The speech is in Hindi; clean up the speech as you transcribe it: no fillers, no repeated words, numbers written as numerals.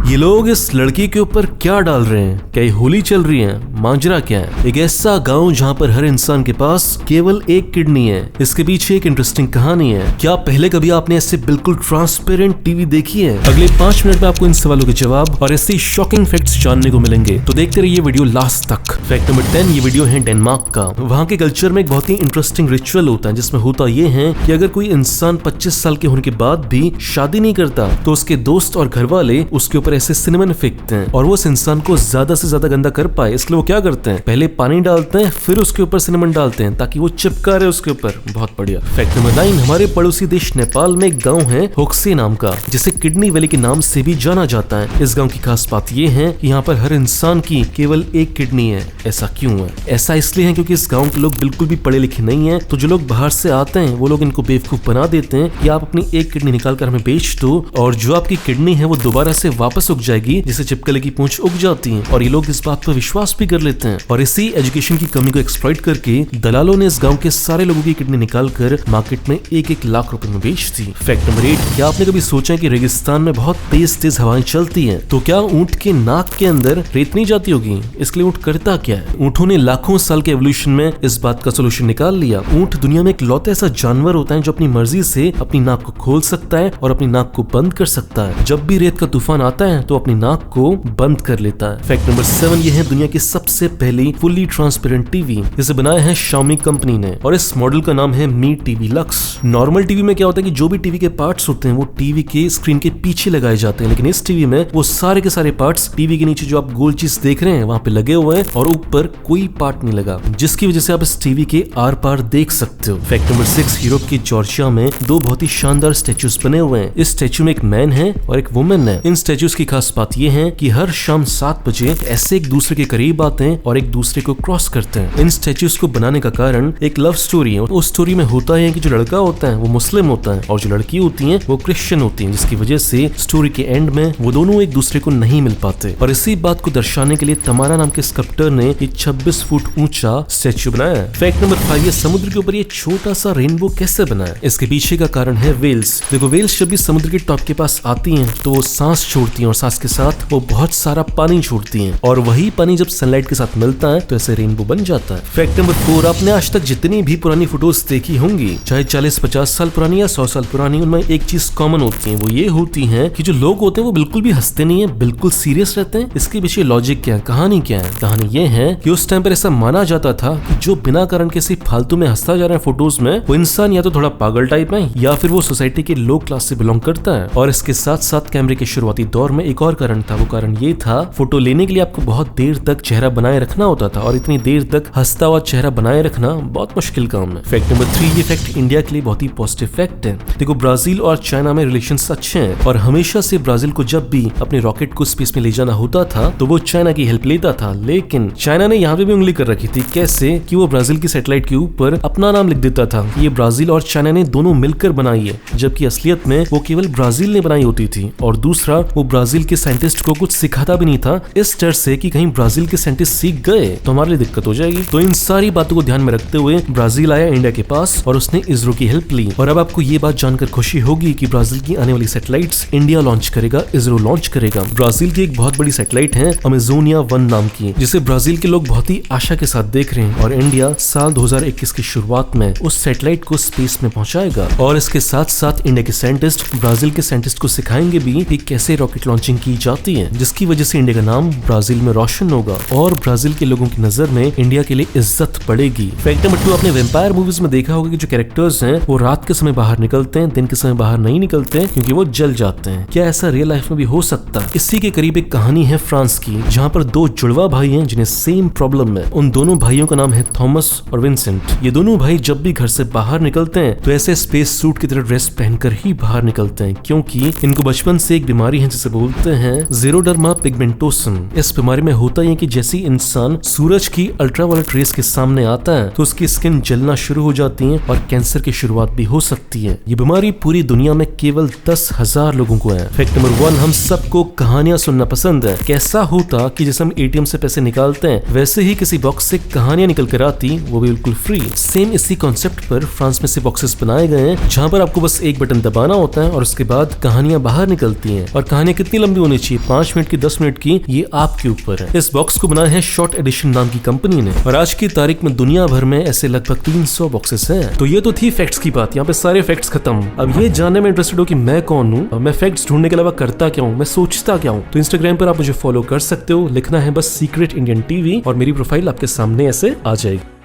ये लोग इस लड़की के ऊपर क्या डाल रहे हैं? क्या ये होली चल रही है? मांजरा क्या है? एक ऐसा गांव जहां पर हर इंसान के पास केवल एक किडनी है। इसके पीछे एक इंटरेस्टिंग कहानी है। क्या पहले कभी आपने ऐसे बिल्कुल ट्रांसपेरेंट टीवी देखी है? अगले 5 मिनट में आपको इन सवालों के जवाब और ऐसे शॉकिंग फैक्ट्स जानने को मिलेंगे, तो देखते रहिए वीडियो लास्ट तक। फैक्ट नंबर 10, ये वीडियो है डेनमार्क का। वहाँ के कल्चर में एक बहुत ही इंटरेस्टिंग रिचुअल होता है, जिसमें होता ये है कि अगर कोई इंसान 25 साल के होने के बाद भी शादी नहीं करता तो उसके दोस्त और घर वाले उसके ऊपर ऐसे सिनेमन फेंकते हैं, और वो उस इंसान को ज्यादा से ज्यादा गंदा कर पाए इसलिए वो क्या करते हैं, पहले पानी डालते हैं फिर उसके ऊपर सिनेमन डालते हैं ताकि वो चिपका रहे उसके ऊपर। बहुत बढ़िया। फैक्ट नंबर 9, हमारे पड़ोसी देश नेपाल में एक गांव है होक्से नाम का, जिसे किडनी वैली के नाम से भी जाना जाता है। इस गांव की खास बात ये है कि यहाँ पर हर इंसान की केवल एक किडनी है। ऐसा क्यों है? ऐसा इसलिए है क्योंकि इस गांव के लोग बिल्कुल भी पढ़े लिखे नहीं है, तो जो लोग बाहर से आते हैं वो लोग इनको बेवकूफ बना देते हैं कि आप अपनी एक किडनी निकाल कर हमें बेच दो, और जो आपकी किडनी है वो दोबारा से वापस उग जाएगी, जिसे चिपकली की पूंछ उग जाती है। और ये लोग इस बात पर विश्वास भी कर लेते हैं, और इसी एजुकेशन की कमी को एक्सप्लॉइट करके दलालों ने इस गांव के सारे लोगों की किडनी निकालकर मार्केट में 1-1 लाख रुपए में बेच दी। फैक्ट नंबर 8, क्या आपने कभी सोचा है कि रेगिस्तान में बहुत तेज हवाएं चलती हैं, तो क्या ऊंट के नाक के अंदर रेत नहीं जाती होगी? इसके लिए ऊंट करता क्या है? ऊंटों ने लाखों साल के एवोल्यूशन में इस बात का सोल्यूशन निकाल लिया। ऊंट दुनिया में एक लौता ऐसा जानवर होता है जो अपनी मर्जी से अपनी नाक को खोल सकता है और अपनी नाक को बंद कर सकता है। जब भी रेत का तूफान आता है तो अपनी नाक को बंद कर लेता है। फैक्ट नंबर 7, ये है दुनिया की सबसे पहली फुली ट्रांसपेरेंट टीवी। इसे बनाया है Xiaomi कंपनी ने, और इस मॉडल का नाम है Mi TV Lux। Normal TV में क्या होता है कि जो भी टीवी के पार्ट्स होते हैं वो टीवी के स्क्रीन के पीछे लगाए जाते हैं, लेकिन इस टीवी में वो सारे के सारे पार्ट्स टीवी के नीचे जो आप गोल चीज देख रहे हैं वहां पे लगे हुए हैं, और ऊपर कोई पार्ट नहीं लगा, जिसकी वजह से आप इस टीवी के आर पार देख सकते हो। फैक्ट नंबर 6, यूरोप की जॉर्जिया में 2 बहुत ही शानदार स्टेच्यूज बने हुए हैं। इस स्टेच्यू में एक मैन है और एक वुमेन है। इन स्टेच्यूज की खास बात ये है कि हर शाम 7 बजे ऐसे एक दूसरे के करीब आते हैं और एक दूसरे को क्रॉस करते हैं। इन स्टेच्यूज को बनाने का कारण एक लव स्टोरी है। उस स्टोरी में होता है कि जो लड़का होता है वो मुस्लिम होता है और जो लड़की होती है वो क्रिश्चियन होती है, जिसकी वजह से स्टोरी के एंड में वो दोनों एक दूसरे को नहीं मिल पाते। और इसी बात को दर्शाने के लिए तमारा नाम के स्कल्पटर ने ये 26 फुट ऊंचा स्टेच्यू बनाया है। फैक्ट नंबर 5, ये समुद्र के ऊपर ये छोटा सा रेनबो कैसे बना है? इसके पीछे का कारण है वेल्स। देखो, वेल्स जब भी समुद्र के टॉप के पास आती हैं तो वो सांस छोड़ती हैं, और सांस के साथ वो बहुत सारा पानी छोड़ती हैं, और वही पानी जब सनलाइट के साथ मिलता है तो ऐसे रेनबो बन जाता है। फैक्ट नंबर 4, आपने आज तक जितनी भी पुरानी फोटोज देखी होंगी, चाहे 40-50 साल पुरानी या 100 साल पुरानी, उनमें एक चीज कॉमन होती है, वो ये होती है कि जो लोग होते हैं वो बिल्कुल भी हंसते नहीं है, बिल्कुल सीरियस रहते हैं। इसके पीछे लॉजिक क्या है, कहानी क्या है? कहानी ये है कि उस टाइम पर ऐसा माना जाता था कि जो बिना कारण किसी फालतू में हंसता जा रहा है फोटोज में, वो इंसान या तो थोड़ा पागल टाइप है या फिर वो सोसाइटी के लो क्लास से बिलोंग करता है। और इसके साथ साथ कैमरे के शुरुआती दौर में एक और कारण था। वो कारण ये था, फोटो लेने के लिए आपको बहुत देर तक चेहरा बनाए रखना होता था, और इतनी देर तक हंसता हुआ चेहरा बनाए रखना बहुत मुश्किल काम है। फैक्ट नंबर 3, ये फैक्ट इंडिया के लिए बहुत ही पॉजिटिव फैक्ट है। देखो, ब्राजील और चाइना में रिलेशंस अच्छे हैं, और हमेशा से ब्राजील को जब भी अपने रॉकेट को स्पेस में ले जाना होता था तो वो चाइना की हेल्प लेता था, लेकिन चाइना ने यहाँ पे भी उंगली कर रखी थी। कैसे? कि वो ब्राजील की सैटेलाइट के ऊपर अपना नाम लिख देता था कि ये ब्राजील और चाइना ने दोनों मिलकर बनाई है, जबकि असलियत में वो केवल ब्राजील ने बनाई होती थी। और दूसरा, वो ब्राजील के साइंटिस्ट को कुछ सिखाता भी नहीं था, इस डर से कि कहीं ब्राजील के साइंटिस्ट सीख गए तो हमारे लिए दिक्कत हो जाएगी। तो इन सारी बातों को ध्यान में रखते हुए ब्राजील आया इंडिया के पास और उसने इसरो की हेल्प ली। और अब आपको ये बात जानकर खुशी होगी कि ब्राजील की आने वाली सैटेलाइट्स इंडिया लॉन्च करेगा, इसरो लॉन्च करेगा। ब्राजील की एक बहुत बड़ी सैटेलाइट है अमेजोनिया 1 नाम की, जिसे ब्राजील के लोग बहुत ही आशा के साथ देख रहे हैं, और इंडिया साल 2021 की शुरुआत में उस सैटेलाइट को स्पेस में पहुंचाएगा। और इसके साथ साथ इंडिया के साइंटिस्ट ब्राजील के साइंटिस्ट को सिखाएंगे भी कि कैसे रॉकेट लॉन्चिंग की जाती है, जिसकी वजह से इंडिया का नाम ब्राजील में रोशन होगा और ब्राजील के लोगों की नजर में इंडिया के लिए इज्जत बढ़ेगी। फैक्ट नंबर 2, आपने वैम्पायर मूवीज में देखा होगा कि जो कैरेक्टर्स हैं वो रात के समय बाहर निकलते हैं, दिन के समय बाहर नहीं निकलते हैं क्योंकि वो जल जाते हैं। क्या ऐसा रियल लाइफ में भी हो सकता है? इसी के करीब एक कहानी है फ्रांस की, जहाँ पर 2 जुड़वा भाई हैं जिन्हें सेम प्रॉब्लम है। उन दोनों भाइयों का नाम है थॉमस और विंसेंट। ये दोनों भाई जब भी घर से बाहर निकलते हैं तो ऐसे स्पेस सूट की तरह ड्रेस पहनकर ही बाहर निकलते हैं, क्योंकि इनको बचपन से एक बीमारी है जिसे बोलते हैं ज़ेरोडर्मा पिगमेंटोसम। इस बीमारी में होता है कि जैसे इंसान सूरज की अल्ट्रावायलेट रेस के सामने आता है तो उसकी स्किन जलना शुरू हो जाती है और कैंसर की शुरुआत भी हो सकती है। ये बीमारी पूरी दुनिया में केवल 10,000 लोगों को है। फैक्ट नंबर 1, हम सबको कहानियां सुनना पसंद है। कैसा होता कि जैसे हम एटीएम से पैसे निकालते हैं वैसे ही किसी बॉक्स से कहानियां निकल कर आती, वो भी बिल्कुल फ्री। सेम इसी कॉन्सेप्ट पर फ्रांस में से बॉक्सेस बनाए गए हैं जहाँ पर आपको बस एक बटन दबाना होता है और उसके बाद कहानियां बाहर निकलती हैं। और कहानियां कितनी कितनी लंबी होनी चाहिए, 5 मिनट की, 10 मिनट की, ये आपके ऊपर है। इस बॉक्स को बनाया है शॉर्ट एडिशन नाम की कंपनी ने और आज की तारीख में दुनिया भर में ऐसे लगभग 300 बॉक्सेस हैं। तो ये तो थी फैक्ट्स की बात, यहाँ पे सारे फैक्ट्स खत्म। अब ये जानने में इंटरेस्टेड हो कि मैं कौन हूँ, मैं फैक्ट्स ढूंढने के अलावा करता क्या हूँ, मैं सोचता क्या हूँ, तो इंस्टाग्राम पर आप मुझे फॉलो कर सकते हो। लिखना है बस सीक्रेट इंडियन टीवी और मेरी प्रोफाइल आपके सामने ऐसे आ जाएगी।